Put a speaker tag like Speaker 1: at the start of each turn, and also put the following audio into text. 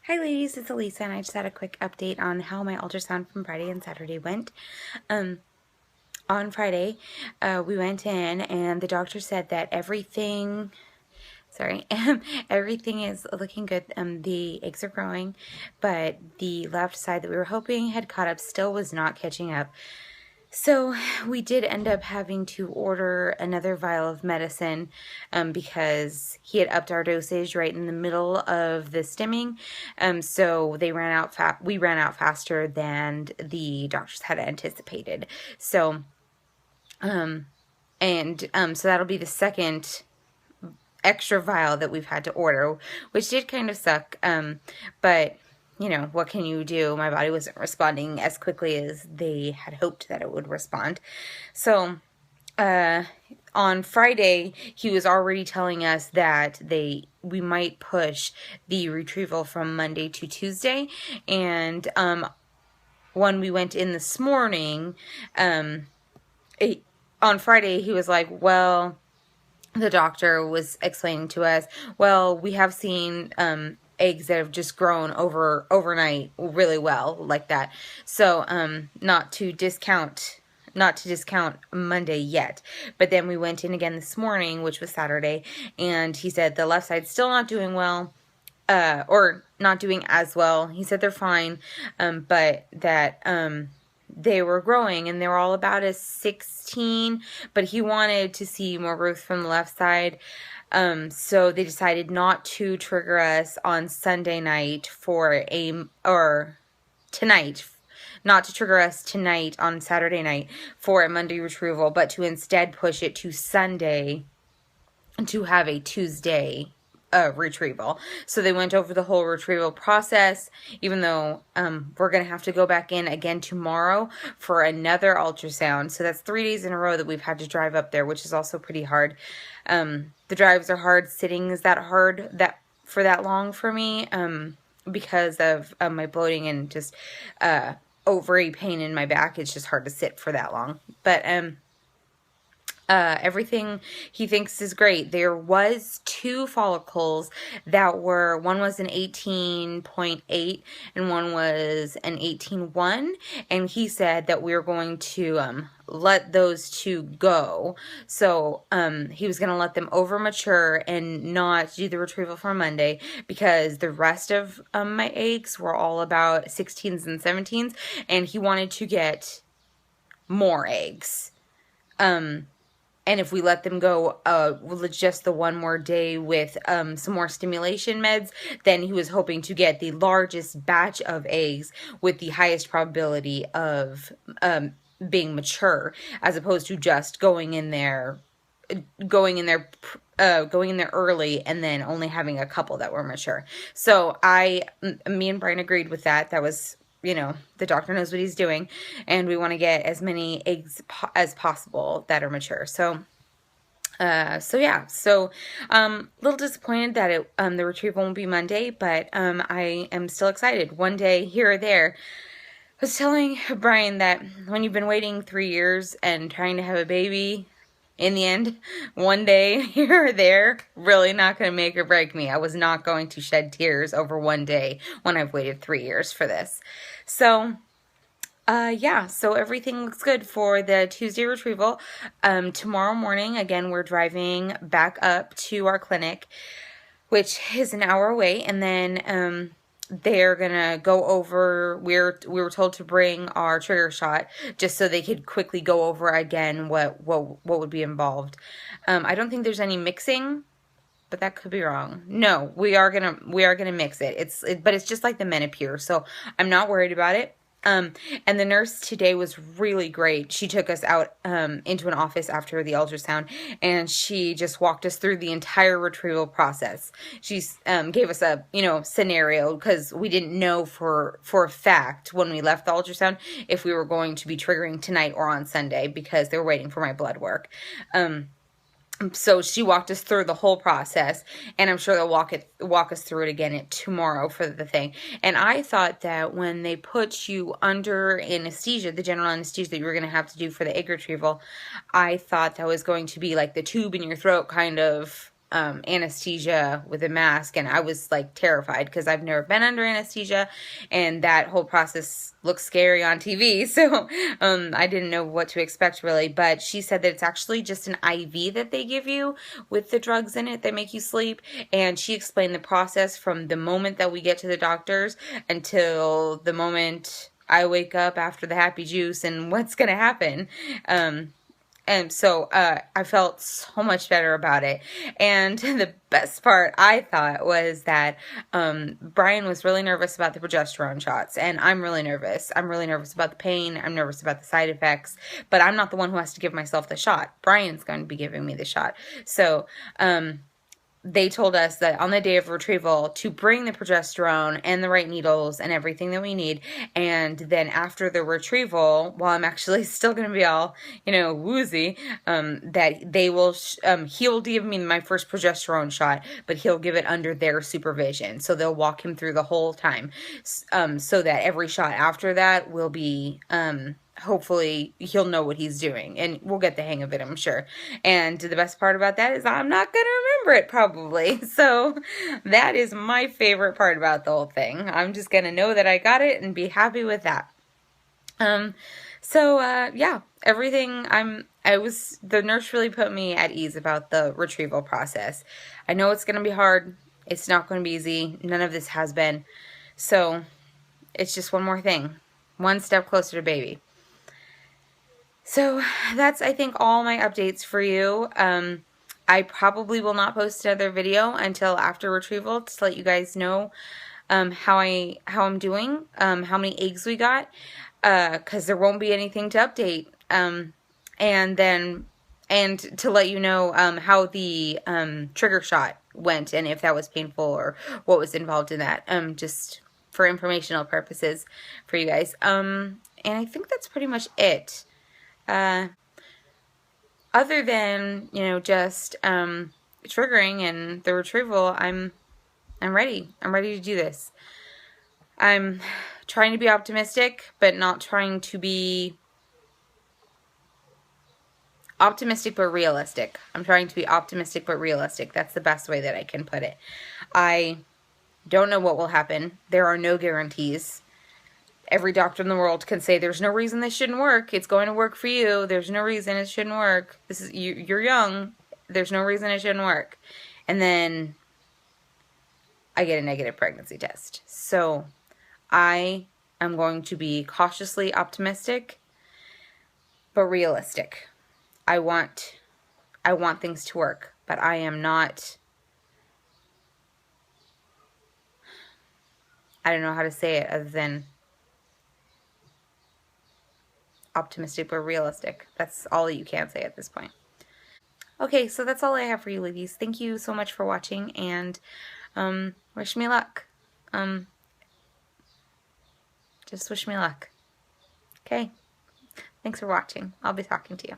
Speaker 1: Hi ladies, it's Elisa, and I just had a quick update on how my ultrasound from Friday and Saturday went. On Friday, we went in and the doctor said that everything is looking good. The eggs are growing, but the left side that we were hoping had caught up still was not catching up. So we did end up having to order another vial of medicine because he had upped our dosage right in the middle of the stimming. So we ran out faster than the doctors had anticipated. So so that'll be the second extra vial that we've had to order, which did kind of suck. But you know, what can you do? My body wasn't responding as quickly as they had hoped that it would respond. So on Friday, he was already telling us that we might push the retrieval from Monday to Tuesday. And when we went in this morning, on Friday, he was like, well, the doctor was explaining to us, well, we have seen eggs that have just grown overnight really well like that. So not to discount Monday yet. But then we went in again this morning, which was Saturday, and he said the left side's still not doing well, or not doing as well. He said they're fine, but that they were growing and they were all about a 16, but he wanted to see more growth from the left side. So they decided not to trigger us on Sunday night not to trigger us tonight on Saturday night for a Monday retrieval, but to instead push it to Sunday to have a Tuesday retrieval. So they went over the whole retrieval process, even though we're going to have to go back in again tomorrow for another ultrasound. So that's 3 days in a row that we've had to drive up there, which is also pretty hard. The drives are hard. Sitting is that hard for that long for me because of my bloating and just ovary pain in my back. It's just hard to sit for that long. But everything he thinks is great. There was 2 follicles that one was an 18.8 and one was an 18.1, and he said that we were going to let those 2 go. So he was going to let them over mature and not do the retrieval for Monday, because the rest of my eggs were all about 16s and 17s, and he wanted to get more eggs. And if we let them go just the one more day with some more stimulation meds, then he was hoping to get the largest batch of eggs with the highest probability of being mature, as opposed to just going in there early and then only having a couple that were mature. So me and Brian agreed with that. That was, you know, the doctor knows what he's doing, and we want to get as many eggs as possible that are mature. So yeah. So, little disappointed that the retrieval won't be Monday, but I am still excited. One day here or there. I was telling Brian that when you've been waiting 3 years and trying to have a baby, in the end, one day here or there, really not going to make or break me. I was not going to shed tears over one day when I've waited 3 years for this. So, yeah, so everything looks good for the Tuesday retrieval. Tomorrow morning, again, we're driving back up to our clinic, which is an hour away, and then they're gonna go over. We were told to bring our trigger shot just so they could quickly go over again what would be involved. I don't think there's any mixing, but that could be wrong. No, we are gonna mix it. But it's just like the Menopur, so I'm not worried about it. And the nurse today was really great. She took us out into an office after the ultrasound, and she just walked us through the entire retrieval process. She gave us a scenario, because we didn't know for a fact when we left the ultrasound if we were going to be triggering tonight or on Sunday, because they were waiting for my blood work. So she walked us through the whole process, and I'm sure they'll walk us through it again tomorrow for the thing. And I thought that when they put you under anesthesia, the general anesthesia that you were going to have to do for the egg retrieval, I thought that was going to be like the tube in your throat kind of anesthesia with a mask, and I was like terrified because I've never been under anesthesia, and that whole process looks scary on TV. So I didn't know what to expect really, but she said that it's actually just an IV that they give you with the drugs in it that make you sleep, and she explained the process from the moment that we get to the doctors until the moment I wake up after the happy juice and what's going to happen. And so I felt so much better about it. And the best part, I thought, was that Brian was really nervous about the progesterone shots. And I'm really nervous. I'm really nervous about the pain. I'm nervous about the side effects. But I'm not the one who has to give myself the shot. Brian's going to be giving me the shot. So they told us that on the day of retrieval to bring the progesterone and the right needles and everything that we need. And then after the retrieval, while I'm actually still going to be all, woozy, that they will, he'll give me my first progesterone shot, but he'll give it under their supervision. So they'll walk him through the whole time, so that every shot after that will be, hopefully he'll know what he's doing, and we'll get the hang of it, I'm sure. And the best part about that is I'm not going to remember it probably. So that is my favorite part about the whole thing. I'm just going to know that I got it and be happy with that. Yeah, everything the nurse really put me at ease about the retrieval process. I know it's going to be hard. It's not going to be easy. None of this has been. So it's just one more thing. One step closer to baby. So that's, I think, all my updates for you. I probably will not post another video until after retrieval to let you guys know how I'm doing, how many eggs we got, because there won't be anything to update. And to let you know how the trigger shot went and if that was painful or what was involved in that, just for informational purposes for you guys. And I think that's pretty much it. Other than, just triggering and the retrieval, I'm ready. I'm ready to do this. I'm trying to be optimistic, but not trying to be optimistic but realistic. I'm trying to be optimistic but realistic. That's the best way that I can put it. I don't know what will happen. There are no guarantees. Every doctor in the world can say there's no reason this shouldn't work. It's going to work for you. There's no reason it shouldn't work. You're young. There's no reason it shouldn't work. And then I get a negative pregnancy test. So I am going to be cautiously optimistic but realistic. I want things to work, but I am not, I don't know how to say it other than optimistic but realistic. That's all you can say at this point. Okay, so that's all I have for you ladies. Thank you so much for watching, and wish me luck. Just wish me luck. Okay, thanks for watching. I'll be talking to you.